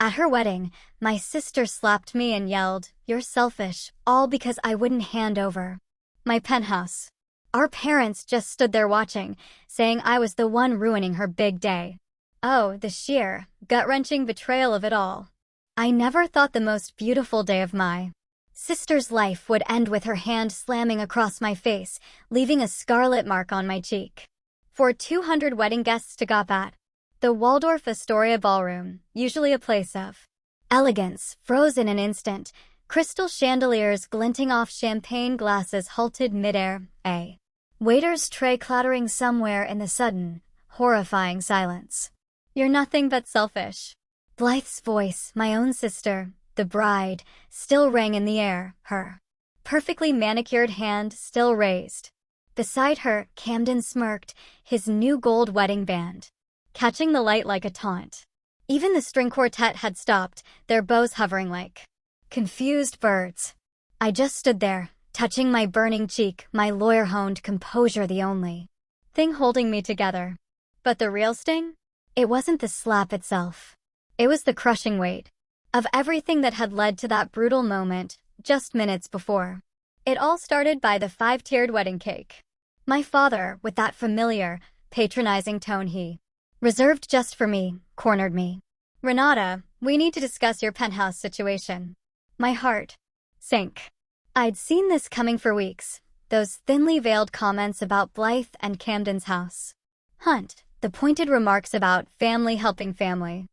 At her wedding, my sister slapped me and yelled, "You're selfish," all because I wouldn't hand over my penthouse. Our parents just stood there watching, saying I was the one ruining her big day. Oh, the sheer, gut-wrenching betrayal of it all. I never thought the most beautiful day of my sister's life would end with her hand slamming across my face, leaving a scarlet mark on my cheek. For 200 wedding guests to gawp at, the Waldorf Astoria Ballroom, usually a place of elegance, froze in an instant. Crystal chandeliers glinting off champagne glasses halted midair, a waiter's tray clattering somewhere in the sudden, horrifying silence. "You're nothing but selfish." Blythe's voice, my own sister, the bride, still rang in the air, her perfectly manicured hand still raised. Beside her, Camden smirked, his new gold wedding band catching the light like a taunt. Even the string quartet had stopped, their bows hovering like confused birds. I just stood there, touching my burning cheek, my lawyer-honed composure the only thing holding me together. But the real sting? It wasn't the slap itself. It was the crushing weight of everything that had led to that brutal moment just minutes before. It all started by the 5-tiered wedding cake. My father, with that familiar, patronizing tone he reserved just for me, cornered me. "Renata, we need to discuss your penthouse situation." My heart sank. I'd seen this coming for weeks, those thinly veiled comments about Blythe and Camden's house hunt, the pointed remarks about family helping family.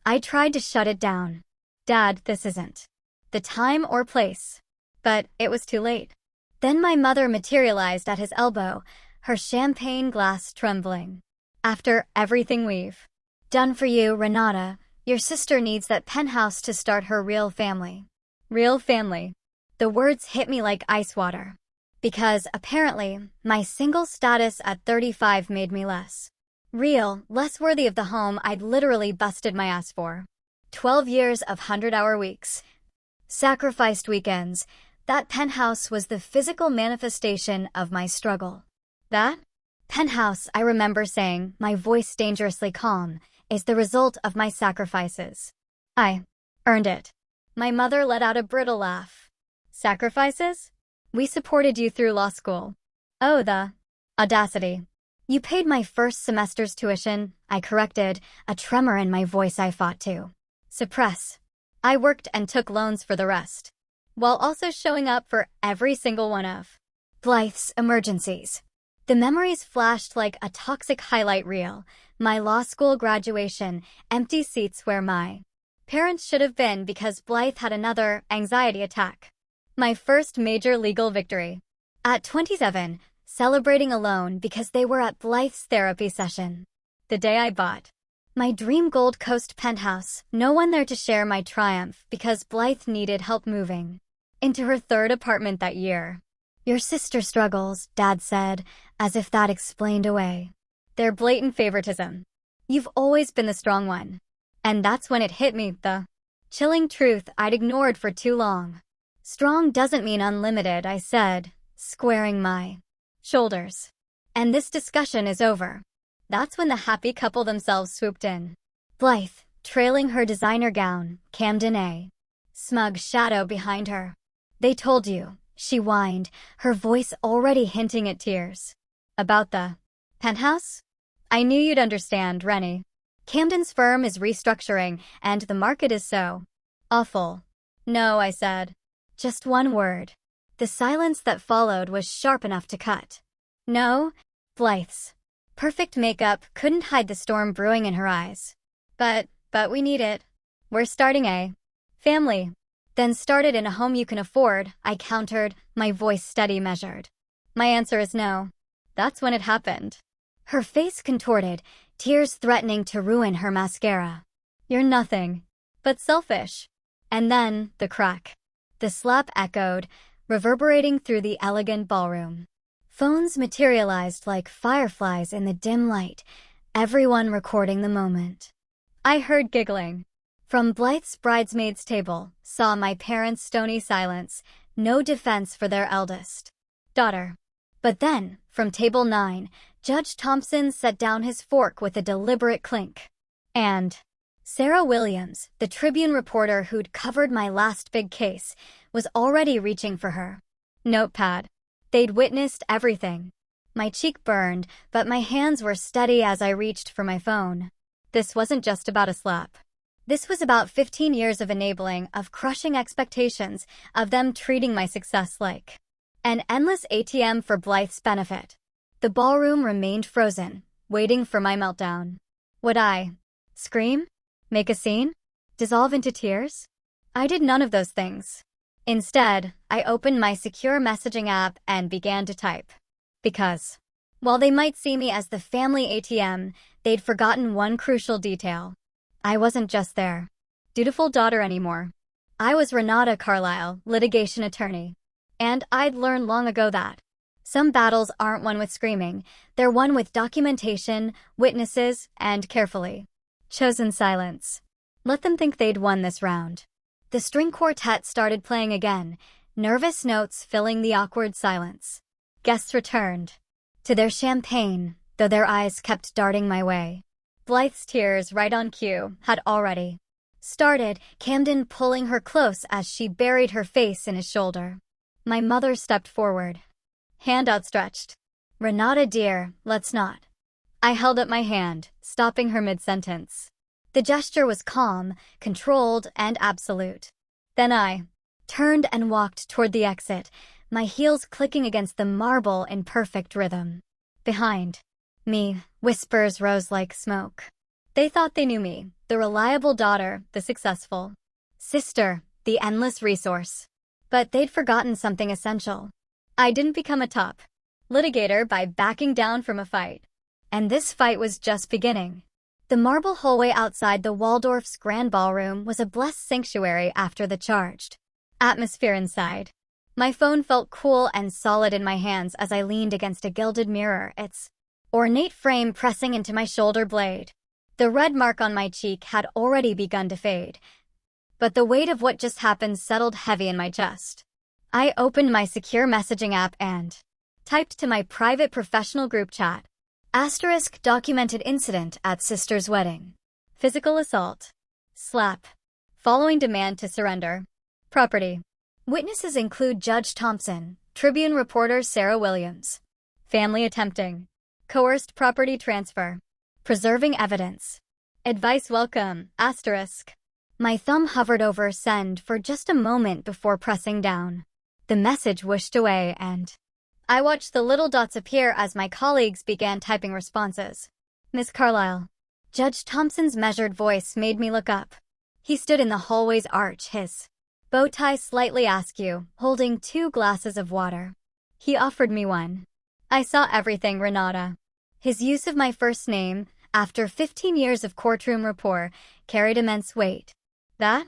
I tried to shut it down. "Dad, this isn't the time or place." But it was too late. Then my mother materialized at his elbow, her champagne glass trembling. "After everything we've done for you, Renata, your sister needs that penthouse to start her real family." Real family. The words hit me like ice water. Because, apparently, my single status at 35 made me less real, less worthy of the home I'd literally busted my ass for. 12 years of 100-hour weeks. Sacrificed weekends. That penthouse was the physical manifestation of my struggle. That penthouse, I remember saying, my voice dangerously calm, is the result of my sacrifices. I earned it. My mother let out a brittle laugh. "Sacrifices? We supported you through law school." "Oh, the audacity." "You paid my first semester's tuition," I corrected, a tremor in my voice I fought to suppress. "I worked and took loans for the rest, while also showing up for every single one of Blythe's emergencies." The memories flashed like a toxic highlight reel. My law school graduation, empty seats where my parents should have been because Blythe had another anxiety attack. My first major legal victory. At 27, celebrating alone because they were at Blythe's therapy session. The day I bought my dream Gold Coast penthouse, no one there to share my triumph because Blythe needed help moving into her 3rd apartment that year. "Your sister struggles," Dad said, as if that explained away their blatant favoritism. "You've always been the strong one." And that's when it hit me, the chilling truth I'd ignored for too long. "Strong doesn't mean unlimited," I said, squaring my shoulders. "And this discussion is over." That's when the happy couple themselves swooped in. Blythe, trailing her designer gown, Camden a smug shadow behind her. "They told you," she whined, her voice already hinting at tears. "About the penthouse? I knew you'd understand, Rennie. Camden's firm is restructuring, and the market is so awful." "No," I said. Just one word. The silence that followed was sharp enough to cut. "No." Blythe's perfect makeup couldn't hide the storm brewing in her eyes. But we need it. We're starting a family." "Then start it in a home you can afford," I countered, my voice steady measured. "My answer is no." That's when it happened. Her face contorted, tears threatening to ruin her mascara. "You're nothing but selfish." And then, the crack. The slap echoed, reverberating through the elegant ballroom. Phones materialized like fireflies in the dim light, everyone recording the moment. I heard giggling from Blythe's bridesmaids' table, saw my parents' stony silence, no defense for their eldest daughter. But then, from table 9, Judge Thompson set down his fork with a deliberate clink. And Sarah Williams, the Tribune reporter who'd covered my last big case, was already reaching for her notepad. They'd witnessed everything. My cheek burned, but my hands were steady as I reached for my phone. This wasn't just about a slap. This was about 15 years of enabling, of crushing expectations, of them treating my success like an endless ATM for Blythe's benefit. The ballroom remained frozen, waiting for my meltdown. Would I scream? Make a scene? Dissolve into tears? I did none of those things. Instead, I opened my secure messaging app and began to type. Because, while they might see me as the family ATM, they'd forgotten one crucial detail. I wasn't just their dutiful daughter anymore. I was Renata Carlisle, litigation attorney. And I'd learned long ago that some battles aren't won with screaming, they're won with documentation, witnesses, and carefully chosen silence. Let them think they'd won this round. The string quartet started playing again, nervous notes filling the awkward silence. Guests returned to their champagne, though their eyes kept darting my way. Blythe's tears, right on cue, had already started, Camden pulling her close as she buried her face in his shoulder. My mother stepped forward, hand outstretched. Renata dear, let's not. I held up my hand, stopping her mid-sentence. The gesture was calm, controlled, and absolute. Then I turned and walked toward the exit, my heels clicking against the marble in perfect rhythm. Behind me, whispers rose like smoke. They thought they knew me, the reliable daughter, the successful sister, the endless resource. But they'd forgotten something essential. I didn't become a top litigator by backing down from a fight. And this fight was just beginning. The marble hallway outside the Waldorf's grand ballroom was a blessed sanctuary after the charged atmosphere inside. My phone felt cool and solid in my hands as I leaned against a gilded mirror, its ornate frame pressing into my shoulder blade. The red mark on my cheek had already begun to fade, but the weight of what just happened settled heavy in my chest. I opened my secure messaging app and typed to my private professional group chat. *documented incident at sister's wedding. Physical assault. Slap. Following demand to surrender. Property. Witnesses include Judge Thompson, Tribune reporter Sarah Williams. Family attempting coerced property transfer. Preserving evidence. Advice welcome, *. My thumb hovered over send for just a moment before pressing down. The message whooshed away and I watched the little dots appear as my colleagues began typing responses. Miss Carlisle. Judge Thompson's measured voice made me look up. He stood in the hallway's arch, his bow tie slightly askew, holding 2 glasses of water. He offered me one. I saw everything, Renata. His use of my first name, after 15 years of courtroom rapport, carried immense weight. That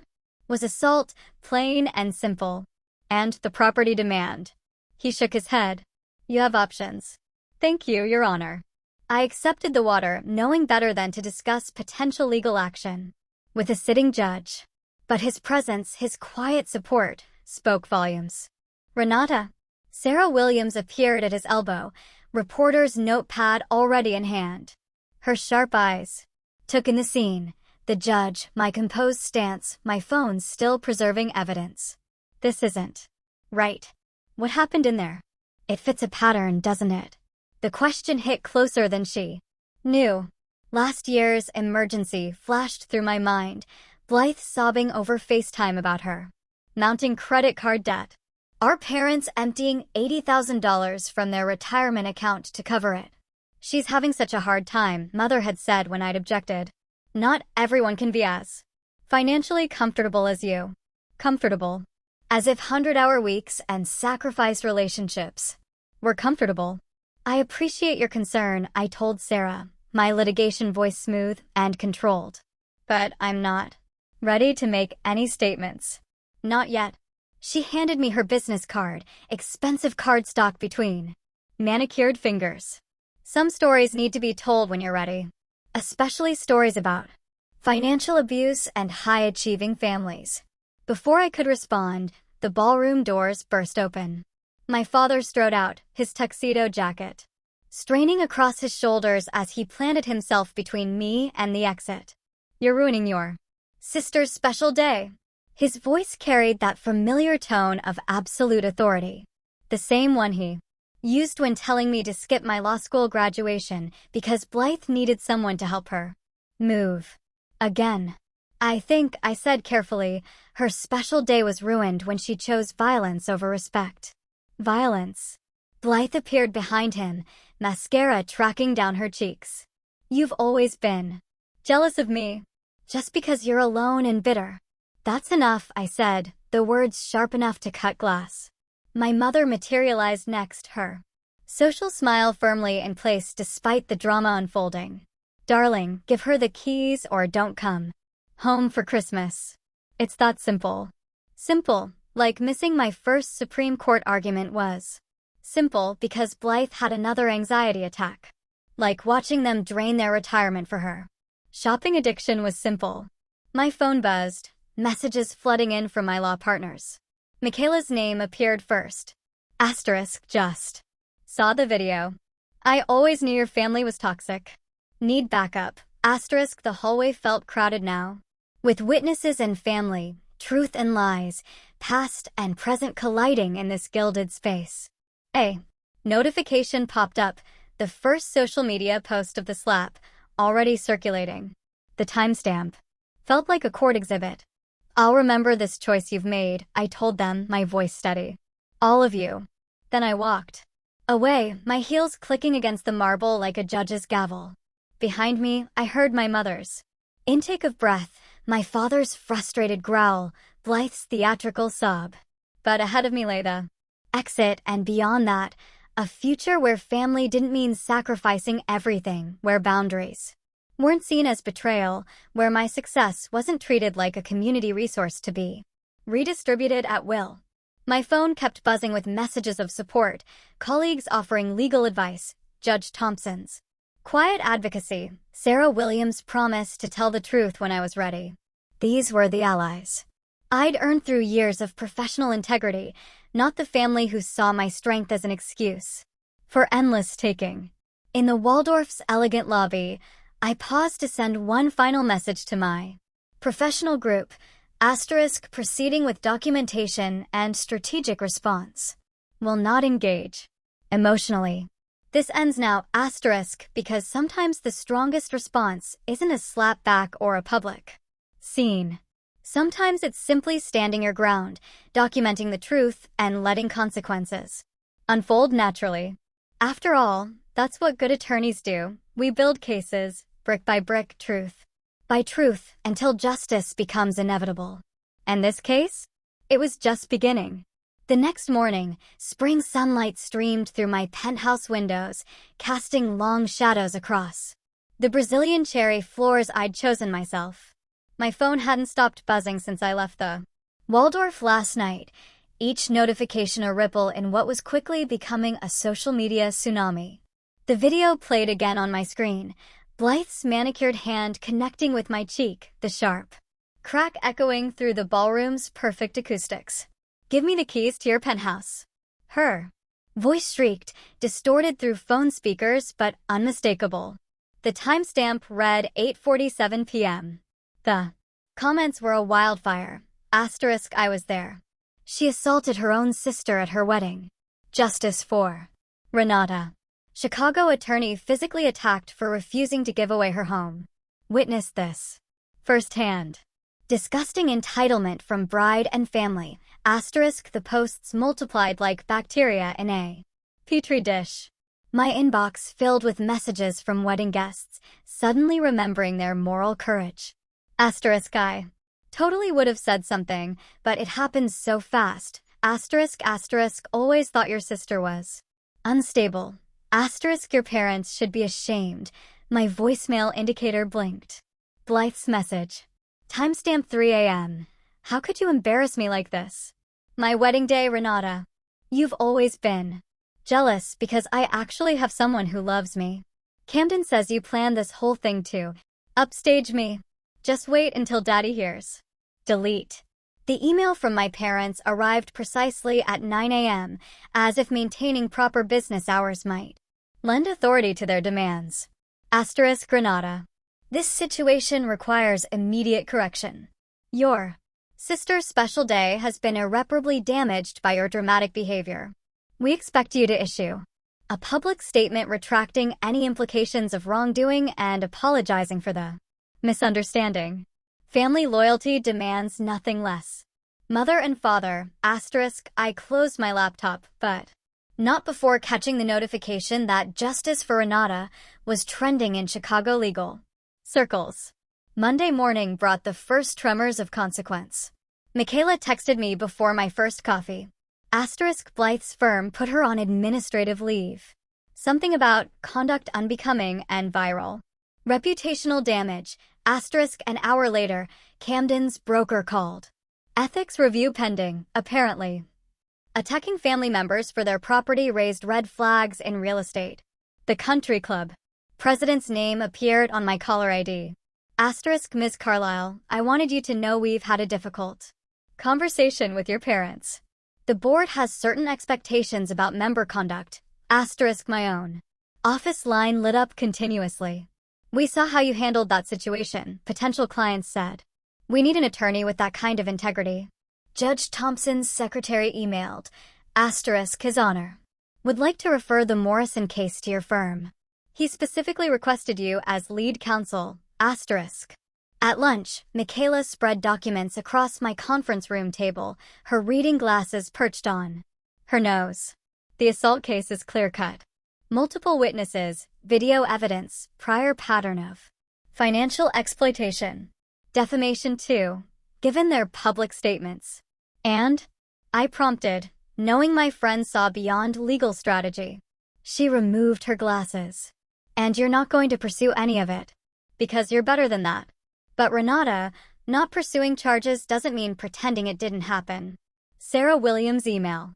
was assault, plain and simple. And the property demand. He shook his head. You have options. Thank you, Your Honor. I accepted the water, knowing better than to discuss potential legal action with a sitting judge. But his presence, his quiet support, spoke volumes. Renata. Sarah Williams appeared at his elbow, reporter's notepad already in hand. Her sharp eyes took in the scene, the judge, my composed stance, my phone still preserving evidence. This isn't right. What happened in there? It fits a pattern, doesn't it? The question hit closer than she knew. Last year's emergency flashed through my mind, Blythe sobbing over FaceTime about her mounting credit card debt. Our parents emptying $80,000 from their retirement account to cover it. She's having such a hard time, Mother had said when I'd objected. Not everyone can be as financially comfortable as you. Comfortable. As if 100-hour weeks and sacrifice relationships were comfortable. I appreciate your concern, I told Sarah, my litigation voice smooth and controlled. But I'm not ready to make any statements. Not yet. She handed me her business card, expensive cardstock between manicured fingers. Some stories need to be told when you're ready. Especially stories about financial abuse and high-achieving families. Before I could respond, the ballroom doors burst open. My father strode out, his tuxedo jacket straining across his shoulders as he planted himself between me and the exit. You're ruining your sister's special day. His voice carried that familiar tone of absolute authority. The same one he used when telling me to skip my law school graduation because Blythe needed someone to help her move. Again. I think I said carefully, her special day was ruined when she chose violence over respect. Violence. Blythe appeared behind him, mascara tracking down her cheeks. You've always been jealous of me. Just because you're alone and bitter. That's enough, I said, the words sharp enough to cut glass. My mother materialized next, her social smile firmly in place despite the drama unfolding. Darling, give her the keys or don't come home for Christmas. It's that simple. Simple, like missing my first Supreme Court argument was. Simple because Blythe had another anxiety attack. Like watching them drain their retirement for her. Shopping addiction was simple. My phone buzzed, messages flooding in from my law partners. Michaela's name appeared first. Just. Saw the video. I always knew your family was toxic. Need backup. The hallway felt crowded now. With witnesses and family, truth and lies, past and present colliding in this gilded space. A notification popped up, the first social media post of the slap, already circulating. The timestamp felt like a court exhibit. I'll remember this choice you've made, I told them, my voice steady. All of you. Then I walked away, my heels clicking against the marble like a judge's gavel. Behind me, I heard my mother's intake of breath, my father's frustrated growl, Blythe's theatrical sob. But ahead of me lay the exit, and beyond that, a future where family didn't mean sacrificing everything, where boundaries weren't seen as betrayal, where my success wasn't treated like a community resource to be redistributed at will. My phone kept buzzing with messages of support, colleagues offering legal advice, Judge Thompson's quiet advocacy, Sarah Williams' promise to tell the truth when I was ready. These were the allies I'd earned through years of professional integrity, not the family who saw my strength as an excuse for endless taking. In the Waldorf's elegant lobby, I paused to send one final message to my professional group, proceeding with documentation and strategic response. Will not engage emotionally. This ends now, because sometimes the strongest response isn't a slap back or a public scene. Sometimes it's simply standing your ground, documenting the truth, and letting consequences unfold naturally. After all, that's what good attorneys do. We build cases, brick by brick, truth by truth, until justice becomes inevitable. And this case? It was just beginning. The next morning, spring sunlight streamed through my penthouse windows, casting long shadows across the Brazilian cherry floors I'd chosen myself. My phone hadn't stopped buzzing since I left the Waldorf last night, each notification a ripple in what was quickly becoming a social media tsunami. The video played again on my screen, Blythe's manicured hand connecting with my cheek, the sharp crack echoing through the ballroom's perfect acoustics. Give me the keys to your penthouse. Her voice shrieked, distorted through phone speakers but unmistakable. The timestamp read 8:47 p.m. The comments were a wildfire. I was there. She assaulted her own sister at her wedding. Justice for Renata. Chicago attorney physically attacked for refusing to give away her home. Witnessed this firsthand. Disgusting entitlement from bride and family. The posts multiplied like bacteria in a petri dish. My inbox filled with messages from wedding guests, suddenly remembering their moral courage. I totally would have said something, but it happened so fast. Always thought your sister was unstable. Your parents should be ashamed. My voicemail indicator blinked. Blythe's message. Timestamp 3 a.m. How could you embarrass me like this? My wedding day, Renata. You've always been jealous because I actually have someone who loves me. Camden says you planned this whole thing to upstage me. Just wait until Daddy hears. Delete. The email from my parents arrived precisely at 9 a.m., as if maintaining proper business hours might lend authority to their demands. Renata. This situation requires immediate correction. Your sister's special day has been irreparably damaged by your dramatic behavior. We expect you to issue a public statement retracting any implications of wrongdoing and apologizing for the misunderstanding. Family loyalty demands nothing less. Mother and father, asterisk, I closed my laptop, but not before catching the notification that justice for Renata was trending in Chicago legal circles. Monday morning brought the first tremors of consequence. Michaela texted me before my first coffee. Asterisk Blythe's firm put her on administrative leave. Something about conduct unbecoming and viral. Reputational damage. Asterisk an hour later, Camden's broker called. Ethics review pending, apparently. Attacking family members for their property raised red flags in real estate. The country club. President's name appeared on my caller ID. Asterisk Ms. Carlisle, I wanted you to know we've had a difficult conversation with your parents. The board has certain expectations about member conduct. Asterisk my own. Office line lit up continuously. We saw how you handled that situation, potential clients said. We need an attorney with that kind of integrity. Judge Thompson's secretary emailed, asterisk His Honor. Would like to refer the Morrison case to your firm. He specifically requested you as lead counsel, asterisk. At lunch, Michaela spread documents across my conference room table, her reading glasses perched on her nose. The assault case is clear-cut. Multiple witnesses, video evidence, prior pattern of financial exploitation. Defamation too, given their public statements. And? I prompted, knowing my friend saw beyond legal strategy. She removed her glasses. And you're not going to pursue any of it. Because you're better than that. But Renata, not pursuing charges doesn't mean pretending it didn't happen. Sarah Williams' email.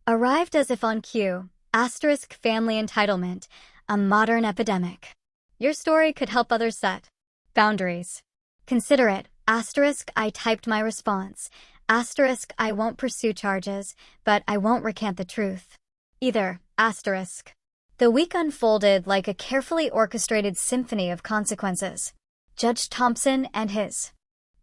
Arrived as if on cue, asterisk family entitlement, a modern epidemic. Your story could help others set boundaries. Consider it, asterisk I typed my response, asterisk I won't pursue charges, but I won't recant the truth. Either, asterisk. The week unfolded like a carefully orchestrated symphony of consequences. Judge Thompson and his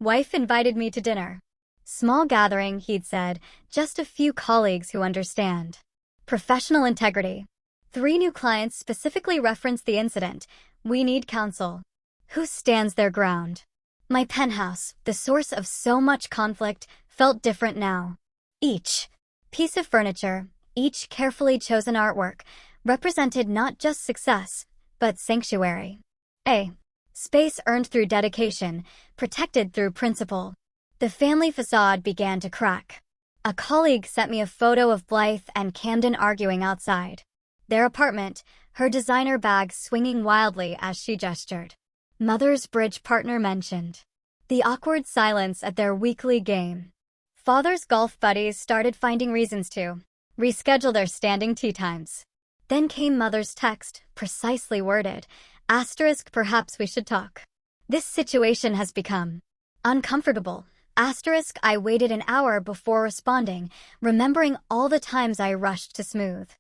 wife invited me to dinner. Small gathering, he'd said, just a few colleagues who understand. Professional integrity. 3 new clients specifically referenced the incident. We need counsel. Who stands their ground? My penthouse, the source of so much conflict, felt different now. Each piece of furniture, each carefully chosen artwork, represented not just success, but sanctuary. A space earned through dedication, protected through principle. The family facade began to crack. A colleague sent me a photo of Blythe and Camden arguing outside their apartment, her designer bag swinging wildly as she gestured. Mother's bridge partner mentioned the awkward silence at their weekly game. Father's golf buddies started finding reasons to reschedule their standing tea times. Then came Mother's text, precisely worded, asterisk perhaps we should talk. This situation has become uncomfortable. Asterisk I waited an hour before responding, remembering all the times I rushed to smooth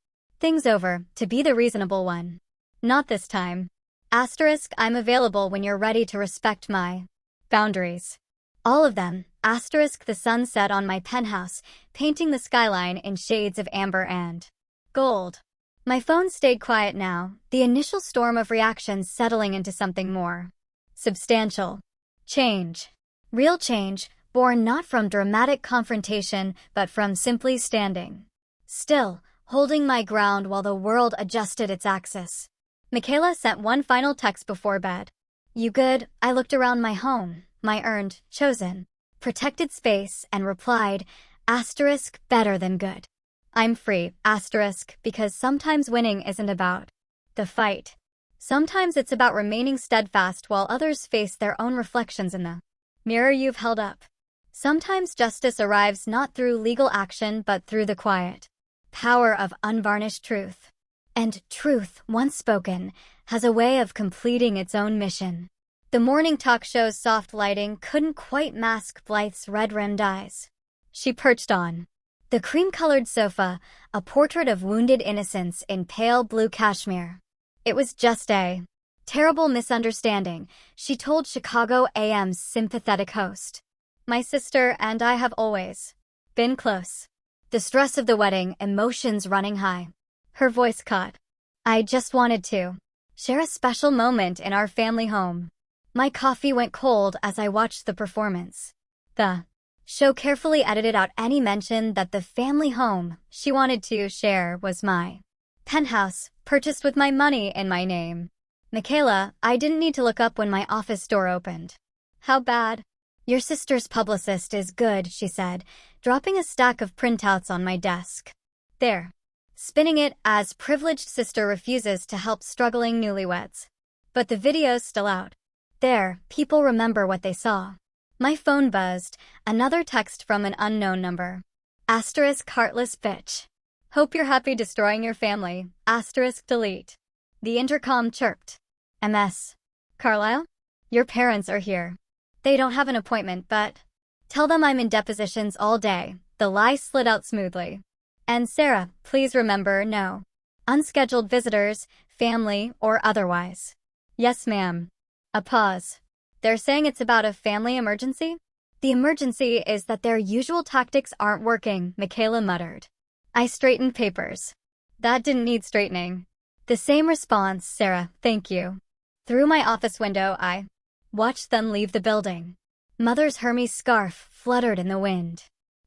things over, to be the reasonable one. Not this time. Asterisk I'm available when you're ready to respect my boundaries. All of them. Asterisk the sun set on my penthouse, painting the skyline in shades of amber and gold. My phone stayed quiet now, the initial storm of reactions settling into something more substantial. Change. Real change, born not from dramatic confrontation, but from simply standing still, holding my ground while the world adjusted its axis. Michaela sent one final text before bed. You good? I looked around my home, my earned, chosen, protected space, and replied, asterisk better than good. I'm free, asterisk, because sometimes winning isn't about the fight. Sometimes it's about remaining steadfast while others face their own reflections in the mirror you've held up. Sometimes justice arrives not through legal action but through the quiet power of unvarnished truth. And truth, once spoken, has a way of completing its own mission. The morning talk show's soft lighting couldn't quite mask Blythe's red-rimmed eyes. She perched on the cream-colored sofa, a portrait of wounded innocence in pale blue cashmere. It was just a Terrible misunderstanding, she told Chicago AM's sympathetic host. My sister and I have always been close. The stress of the wedding, emotions running high. Her voice caught. I just wanted to share a special moment in our family home. My coffee went cold as I watched the performance. The show carefully edited out any mention that the family home she wanted to share was my penthouse, purchased with my money in my name. Michaela, I didn't need to look up when my office door opened. How bad? Your sister's publicist is good, she said, dropping a stack of printouts on my desk. There. Spinning it as privileged sister refuses to help struggling newlyweds. But the video's still out. There, people remember what they saw. My phone buzzed, another text from an unknown number. Asterisk heartless bitch. Hope you're happy destroying your family. Asterisk delete. The intercom chirped. MS. Carlisle? Your parents are here. They don't have an appointment, but tell them I'm in depositions all day. The lie slid out smoothly. And Sarah, please remember, no unscheduled visitors, family or otherwise. Yes, ma'am. A pause. They're saying it's about a family emergency? The emergency is that their usual tactics aren't working, Michaela muttered. I straightened papers. That didn't need straightening. The same response, Sarah, thank you. Through my office window, I watched them leave the building. Mother's Hermes scarf fluttered in the wind.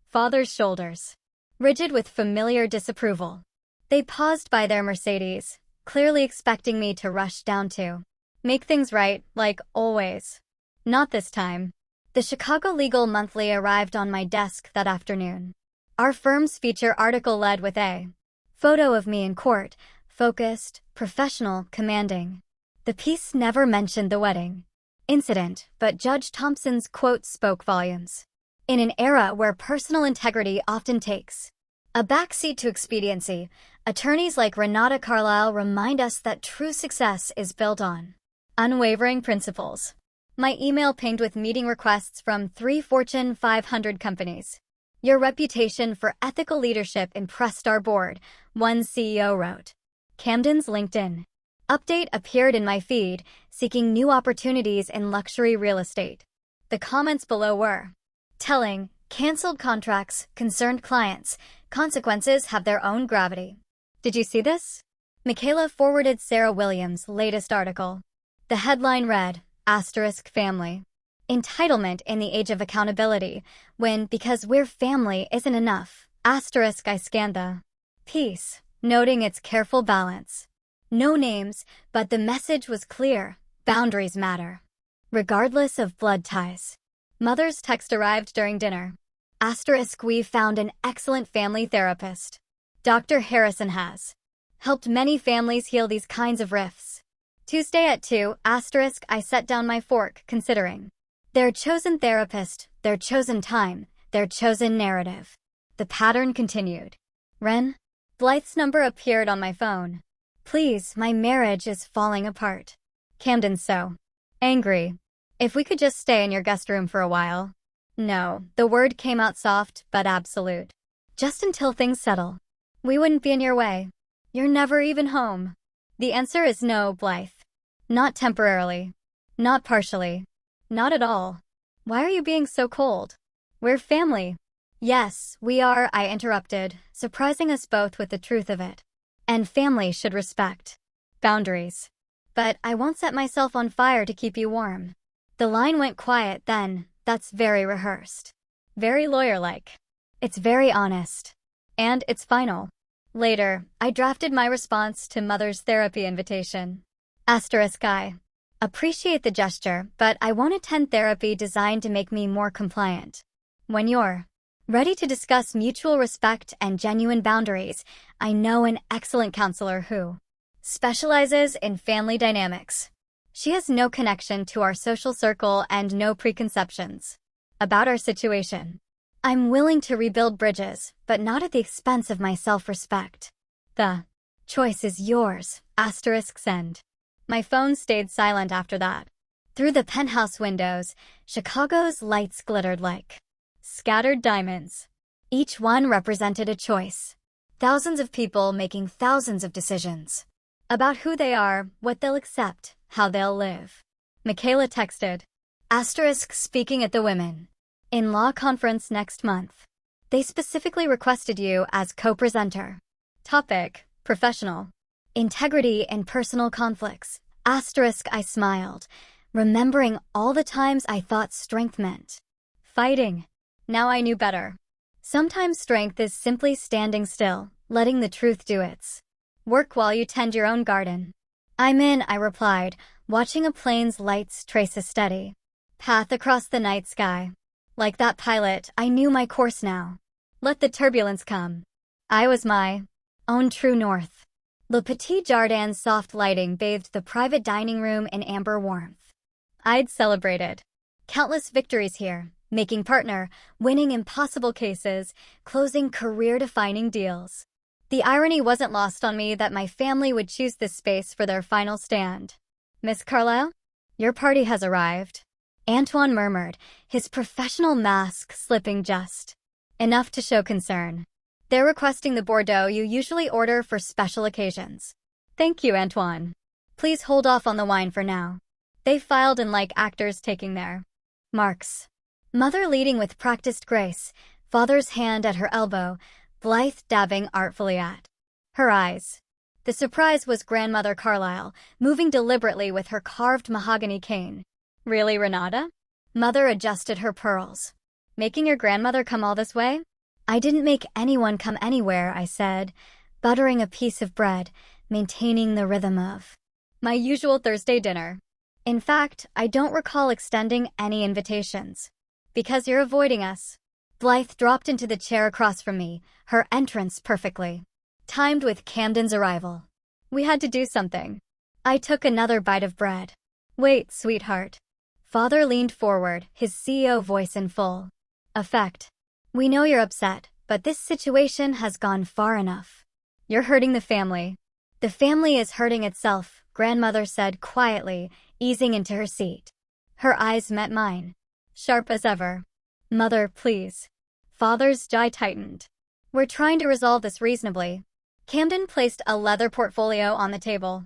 Father's shoulders rigid with familiar disapproval. They paused by their Mercedes, clearly expecting me to rush down to make things right, like always. Not this time. The Chicago Legal Monthly arrived on my desk that afternoon. Our firm's feature article led with a photo of me in court, focused, professional, commanding. The piece never mentioned the wedding incident, but Judge Thompson's quote spoke volumes. In an era where personal integrity often takes a backseat to expediency, attorneys like Renata Carlisle remind us that true success is built on unwavering principles. My email pinged with meeting requests from 3 Fortune 500 companies. Your reputation for ethical leadership impressed our board, one CEO wrote. Camden's LinkedIn update appeared in my feed, seeking new opportunities in luxury real estate. The comments below were telling, canceled contracts, concerned clients, consequences have their own gravity. Did you see this? Michaela forwarded Sarah Williams' latest article. The headline read, Asterisk family. Entitlement in the age of accountability, when because we're family isn't enough. Asterisk I scanned the piece, noting its careful balance. No names, but the message was clear. Boundaries matter. Regardless of blood ties. Mother's text arrived during dinner. Asterisk we found an excellent family therapist. Dr. Harrison has helped many families heal these kinds of rifts. Tuesday at 2, asterisk I set down my fork, considering their chosen therapist, their chosen time, their chosen narrative. The pattern continued. Ren? Blythe's number appeared on my phone. Please, my marriage is falling apart. Camden so angry. If we could just stay in your guest room for a while. No, the word came out soft but absolute. Just until things settle. We wouldn't be in your way. You're never even home. The answer is no, Blythe. Not temporarily. Not partially. Not at all. Why are you being so cold? We're family. Yes, we are, I interrupted, surprising us both with the truth of it. And family should respect boundaries. But I won't set myself on fire to keep you warm. The line went quiet then. That's very rehearsed. Very lawyer-like. It's very honest. And it's final. Later, I drafted my response to Mother's therapy invitation. Asterisk I appreciate the gesture, but I won't attend therapy designed to make me more compliant. When you're ready to discuss mutual respect and genuine boundaries, I know an excellent counselor who specializes in family dynamics. She has no connection to our social circle and no preconceptions about our situation. I'm willing to rebuild bridges, but not at the expense of my self-respect. The choice is yours, asterisk send. My phone stayed silent after that. Through the penthouse windows, Chicago's lights glittered like scattered diamonds. Each one represented a choice. Thousands of people making thousands of decisions about who they are, what they'll accept, how they'll live. Michaela texted. Asterisk speaking at the Women in Law conference next month. They specifically requested you as co-presenter. Topic: professional integrity and personal conflicts. Asterisk I smiled, remembering all the times I thought strength meant fighting. Now I knew better. Sometimes strength is simply standing still, letting the truth do its work while you tend your own garden. I'm in, I replied, watching a plane's lights trace a steady path across the night sky. Like that pilot, I knew my course now. Let the turbulence come. I was my own true north. Le Petit Jardin's soft lighting bathed the private dining room in amber warmth. I'd celebrated countless victories here, making partner, winning impossible cases, closing career-defining deals. The irony wasn't lost on me that my family would choose this space for their final stand. Miss Carlyle, your party has arrived. Antoine murmured, his professional mask slipping just enough to show concern. They're requesting the Bordeaux you usually order for special occasions. Thank you, Antoine. Please hold off on the wine for now. They filed in like actors taking their marks. Mother leading with practiced grace, father's hand at her elbow, Blythe dabbing artfully at her eyes. The surprise was grandmother Carlyle, moving deliberately with her carved mahogany cane. Really, Renata? Mother adjusted her pearls. Making your grandmother come all this way? I didn't make anyone come anywhere, I said, buttering a piece of bread, maintaining the rhythm of my usual Thursday dinner. In fact, I don't recall extending any invitations. Because you're avoiding us. Blythe dropped into the chair across from me, her entrance perfectly timed with Camden's arrival. We had to do something. I took another bite of bread. Wait, sweetheart. Father leaned forward, his CEO voice in full effect. We know you're upset, but this situation has gone far enough. You're hurting the family. The family is hurting itself, grandmother said quietly, easing into her seat. Her eyes met mine, sharp as ever. Mother, please. Father's jaw tightened. We're trying to resolve this reasonably. Camden placed a leather portfolio on the table.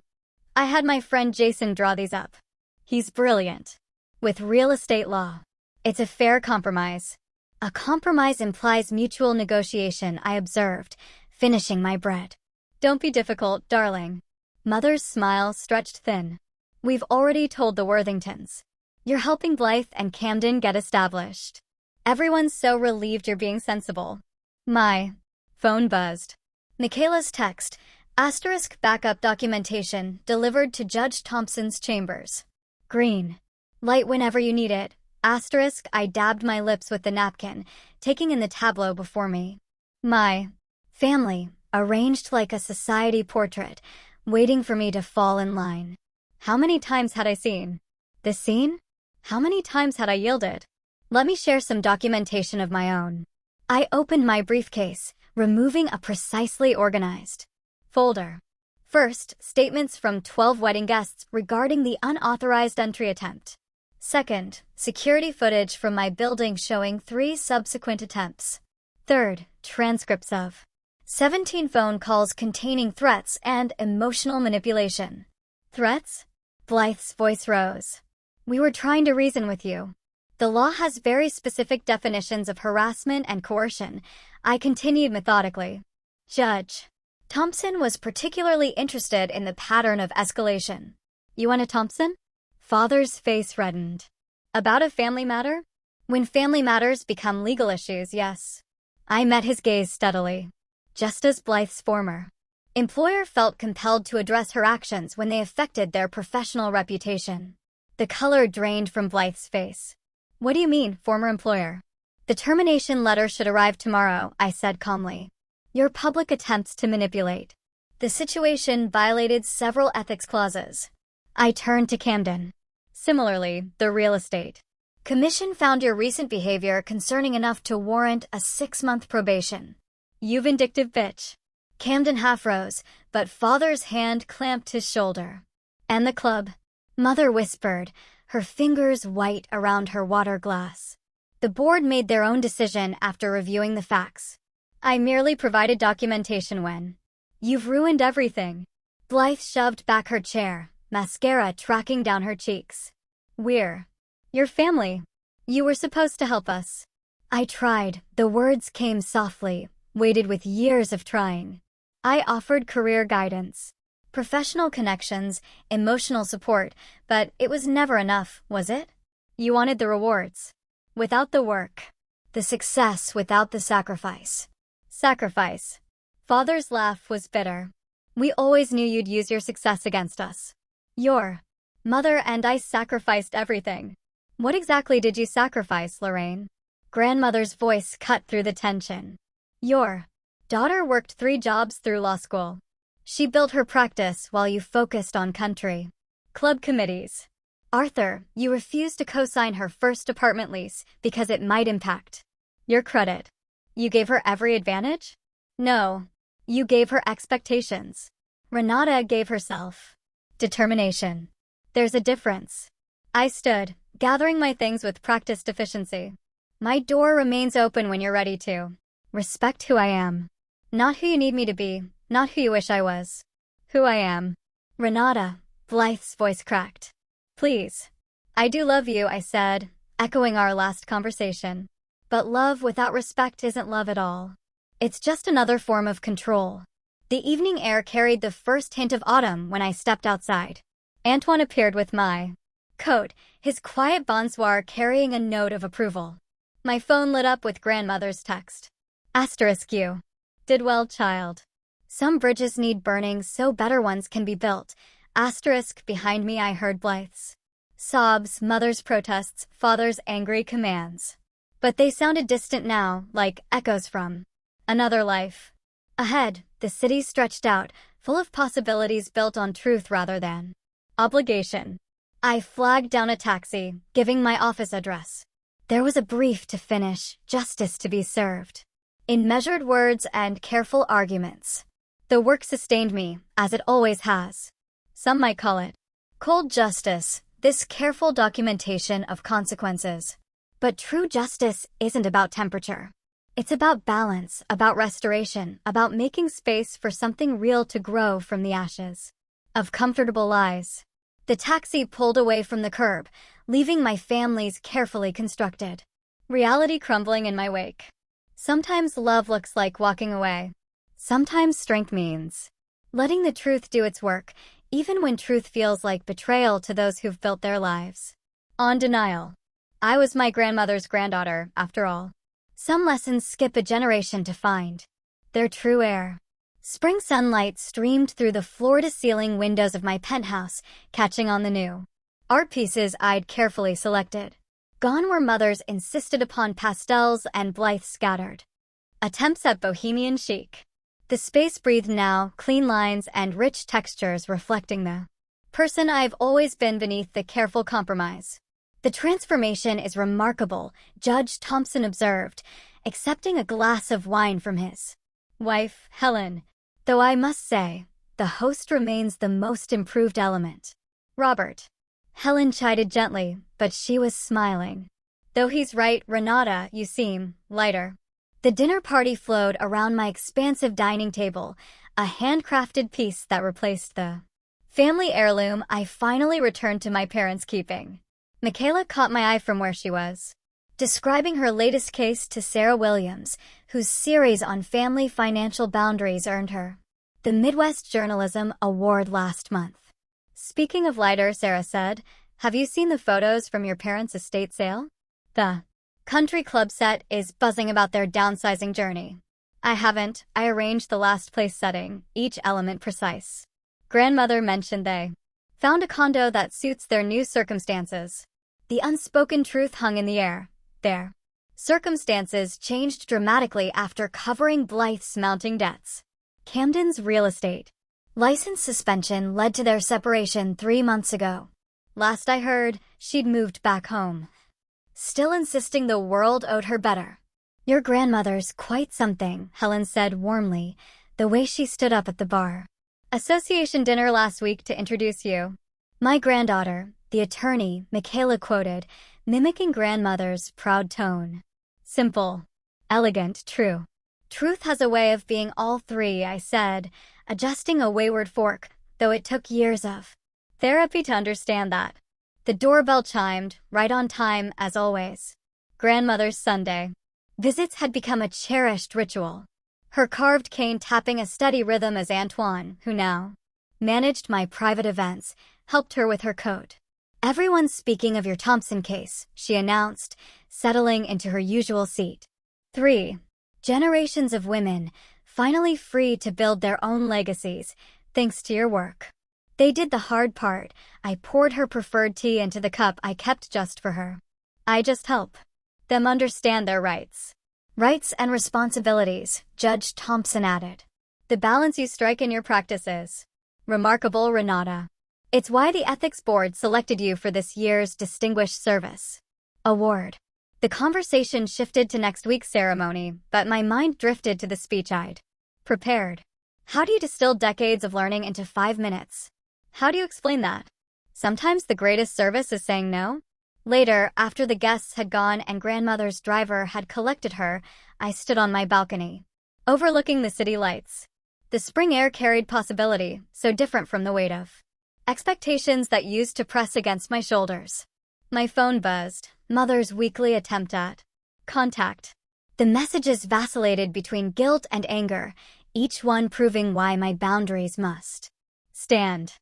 I had my friend Jason draw these up. He's brilliant. With real estate law. It's a fair compromise. A compromise implies mutual negotiation, I observed, finishing my bread. Don't be difficult, darling. Mother's smile stretched thin. We've already told the Worthingtons. You're helping Blythe and Camden get established. Everyone's so relieved you're being sensible. My phone buzzed. Michaela's text, asterisk backup documentation, delivered to Judge Thompson's chambers. Green. Light whenever you need it. Asterisk, I dabbed my lips with the napkin, taking in the tableau before me. My family, arranged like a society portrait, waiting for me to fall in line. How many times had I seen this scene? How many times had I yielded? Let me share some documentation of my own. I opened my briefcase, removing a precisely organized folder. First, statements from 12 wedding guests regarding the unauthorized entry attempt. Second, security footage from my building showing 3 subsequent attempts. Third, transcripts of 17 phone calls containing threats and emotional manipulation. Threats? Blythe's voice rose. We were trying to reason with you. The law has very specific definitions of harassment and coercion. I continued methodically. Judge Thompson was particularly interested in the pattern of escalation. You want a Thompson? Father's face reddened. About a family matter? When family matters become legal issues, yes. I met his gaze steadily. Just as Blythe's former employer felt compelled to address her actions when they affected their professional reputation. The color drained from Blythe's face. What do you mean, former employer? The termination letter should arrive tomorrow, I said calmly. Your public attempts to manipulate the situation violated several ethics clauses. I turned to Camden. Similarly, the real estate commission found your recent behavior concerning enough to warrant a 6-month probation. You vindictive bitch. Camden half rose, but father's hand clamped his shoulder. And the club? Mother whispered, her fingers white around her water glass. The board made their own decision after reviewing the facts. I merely provided documentation when. You've ruined everything. Blythe shoved back her chair, mascara tracking down her cheeks. "We're your family. You were supposed to help us." I tried. The words came softly, weighted with years of trying. I offered career guidance, professional connections, emotional support, but it was never enough, was it? You wanted the rewards without the work, the success without the sacrifice. Sacrifice. Father's laugh was bitter. "We always knew you'd use your success against us. Your mother and I sacrificed everything." "What exactly did you sacrifice, Lorraine?" Grandmother's voice cut through the tension. "Your daughter worked 3 jobs through law school. She built her practice while you focused on country club committees. Arthur, you refused to co-sign her first apartment lease because it might impact your credit. You gave her every advantage? No. You gave her expectations. Renata gave herself determination. There's a difference." I stood, gathering my things with practiced efficiency. "My door remains open when you're ready to. Respect who I am. Not who you need me to be, not who you wish I was. Who I am." "Renata," Blythe's voice cracked. "Please." "I do love you," I said, echoing our last conversation. "But love without respect isn't love at all. It's just another form of control." The evening air carried the first hint of autumn when I stepped outside. Antoine appeared with my coat, his quiet bonsoir carrying a note of approval. My phone lit up with grandmother's text. "*You did well, child. Some bridges need burning so better ones can be built." Behind me I heard Blythe's sobs, mother's protests, father's angry commands. But they sounded distant now, like echoes from another life. Ahead, the city stretched out, full of possibilities built on truth rather than obligation. I flagged down a taxi, giving my office address. There was a brief to finish, justice to be served. In measured words and careful arguments. The work sustained me, as it always has. Some might call it cold justice, this careful documentation of consequences. But true justice isn't about temperature. It's about balance, about restoration, about making space for something real to grow from the ashes of comfortable lies. The taxi pulled away from the curb, leaving my family's carefully constructed reality crumbling in my wake. Sometimes love looks like walking away. Sometimes strength means letting the truth do its work, even when truth feels like betrayal to those who've built their lives on denial. I was my grandmother's granddaughter, after all. Some lessons skip a generation to find their true heir. Spring sunlight streamed through the floor-to-ceiling windows of my penthouse, catching on the new art pieces I'd carefully selected. Gone were mother's insisted upon pastels and Blythe's scattered attempts at bohemian chic. The space breathed now, clean lines and rich textures reflecting the person I've always been beneath the careful compromise. "The transformation is remarkable," Judge Thompson observed, accepting a glass of wine from his wife, Helen. "Though I must say, the host remains the most improved element." "Robert." Helen chided gently, but she was smiling. "Though he's right, Renata, you seem lighter." The dinner party flowed around my expansive dining table, a handcrafted piece that replaced the family heirloom I finally returned to my parents' keeping. Michaela caught my eye from where she was, describing her latest case to Sarah Williams, whose series on family financial boundaries earned her the Midwest Journalism Award last month. "Speaking of lighter," Sarah said, "have you seen the photos from your parents' estate sale? The country club set is buzzing about their downsizing journey." "I haven't. I arranged the last place setting, each element precise." Grandmother mentioned they found a condo that suits their new circumstances. The unspoken truth hung in the air. Their circumstances changed dramatically after covering Blythe's mounting debts. Camden's real estate license suspension led to their separation 3 months ago. Last I heard, she'd moved back home, still insisting the world owed her better. "Your grandmother's quite something," Helen said warmly, the way she stood up at the bar. "Association dinner last week to introduce you." "My granddaughter," the attorney, Michaela quoted, mimicking grandmother's proud tone. "Simple, elegant, true." "Truth has a way of being all three," I said, adjusting a wayward fork, though it took years of Therapy to understand that. The doorbell chimed, right on time as always. Grandmother's Sunday. Visits had become a cherished ritual. Her carved cane tapping a steady rhythm as Antoine, who now managed my private events, helped her with her coat. "Everyone's speaking of your Thompson case," she announced, settling into her usual seat. 3. Generations of women, finally free to build their own legacies, thanks to your work. They did the hard part. I poured her preferred tea into the cup I kept just for her. I just help them understand their rights. Rights and responsibilities, Judge Thompson added. The balance you strike in your practice is remarkable, Renata. It's why the Ethics Board selected you for this year's Distinguished Service Award. The conversation shifted to next week's ceremony, but my mind drifted to the speech I'd prepared. How do you distill decades of learning into 5 minutes? How do you explain that? Sometimes the greatest service is saying no. Later, after the guests had gone and grandmother's driver had collected her, I stood on my balcony, overlooking the city lights. The spring air carried possibility, so different from the weight of expectations that used to press against my shoulders. My phone buzzed, mother's weekly attempt at contact. The messages vacillated between guilt and anger, each one proving why my boundaries must stand.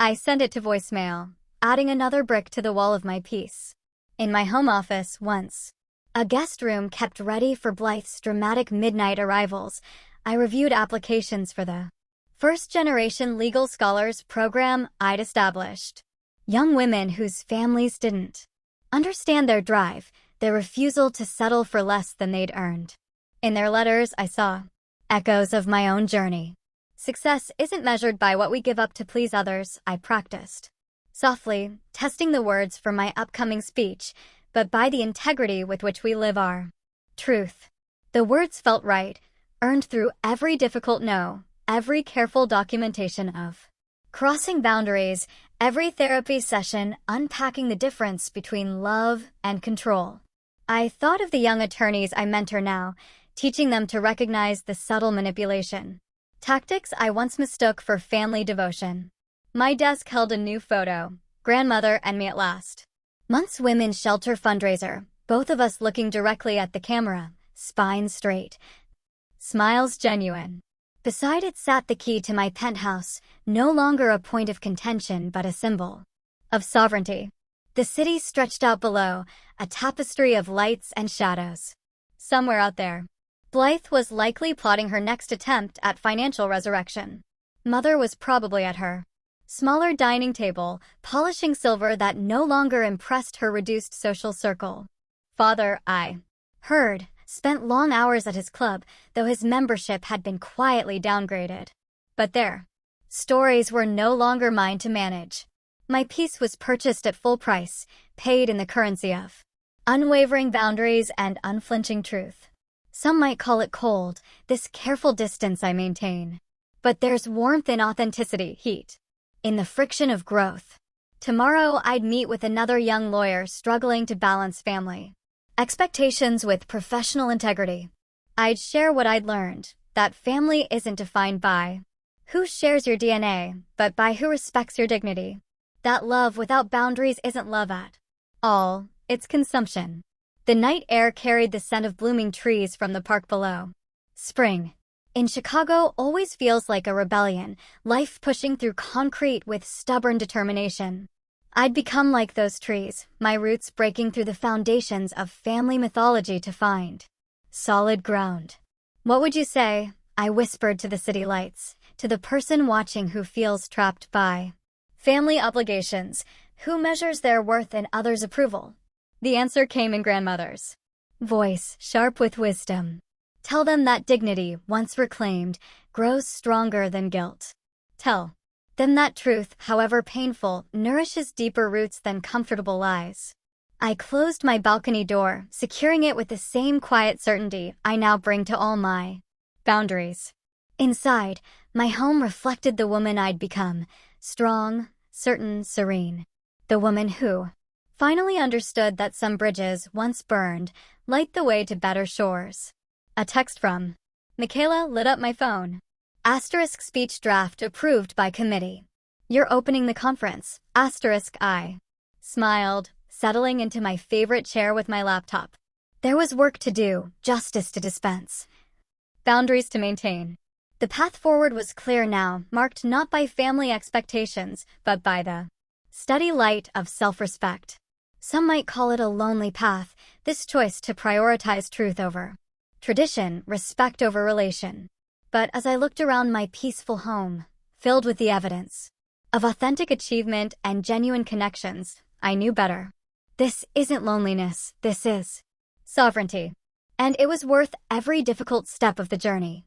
I sent it to voicemail, adding another brick to the wall of my peace. In my home office, once a guest room kept ready for Blythe's dramatic midnight arrivals, I reviewed applications for the first-generation legal scholars program I'd established. Young women whose families didn't understand their drive, their refusal to settle for less than they'd earned. In their letters, I saw echoes of my own journey. Success isn't measured by what we give up to please others, I practiced softly, testing the words for my upcoming speech, but by the integrity with which we live our truth. The words felt right, earned through every difficult no, every careful documentation of crossing boundaries, every therapy session unpacking the difference between love and control. I thought of the young attorneys I mentor now, teaching them to recognize the subtle manipulation tactics I once mistook for family devotion. My desk held a new photo, grandmother and me at last. Month's Women's Shelter fundraiser, both of us looking directly at the camera, spines straight, smiles genuine. Beside it sat the key to my penthouse, no longer a point of contention but a symbol of sovereignty. The city stretched out below, a tapestry of lights and shadows. Somewhere out there, Blythe was likely plotting her next attempt at financial resurrection. Mother was probably at her smaller dining table, polishing silver that no longer impressed her reduced social circle. Father, I heard, spent long hours at his club, though his membership had been quietly downgraded. But their stories were no longer mine to manage. My piece was purchased at full price, paid in the currency of unwavering boundaries and unflinching truth. Some might call it cold, this careful distance I maintain. But there's warmth in authenticity, heat in the friction of growth. Tomorrow I'd meet with another young lawyer struggling to balance family expectations with professional integrity. I'd share what I'd learned, that family isn't defined by who shares your DNA, but by who respects your dignity. That love without boundaries isn't love at all, it's consumption. The night air carried the scent of blooming trees from the park below. Spring in Chicago always feels like a rebellion, life pushing through concrete with stubborn determination. I'd become like those trees, my roots breaking through the foundations of family mythology to find solid ground. What would you say? I whispered to the city lights, to the person watching who feels trapped by family obligations, who measures their worth in others' approval. The answer came in grandmother's voice, sharp with wisdom. Tell them that dignity, once reclaimed, grows stronger than guilt. Tell them that truth, however painful, nourishes deeper roots than comfortable lies. I closed my balcony door, securing it with the same quiet certainty I now bring to all my boundaries. Inside, my home reflected the woman I'd become, strong, certain, serene. The woman who finally understood that some bridges, once burned, light the way to better shores. A text from Michaela lit up my phone. Asterisk speech draft approved by committee. You're opening the conference. I smiled, settling into my favorite chair with my laptop. There was work to do, justice to dispense, boundaries to maintain. The path forward was clear now, marked not by family expectations, but by the steady light of self-respect. Some might call it a lonely path, this choice to prioritize truth over tradition, respect over relation. But as I looked around my peaceful home, filled with the evidence of authentic achievement and genuine connections, I knew better. This isn't loneliness, this is sovereignty. And it was worth every difficult step of the journey.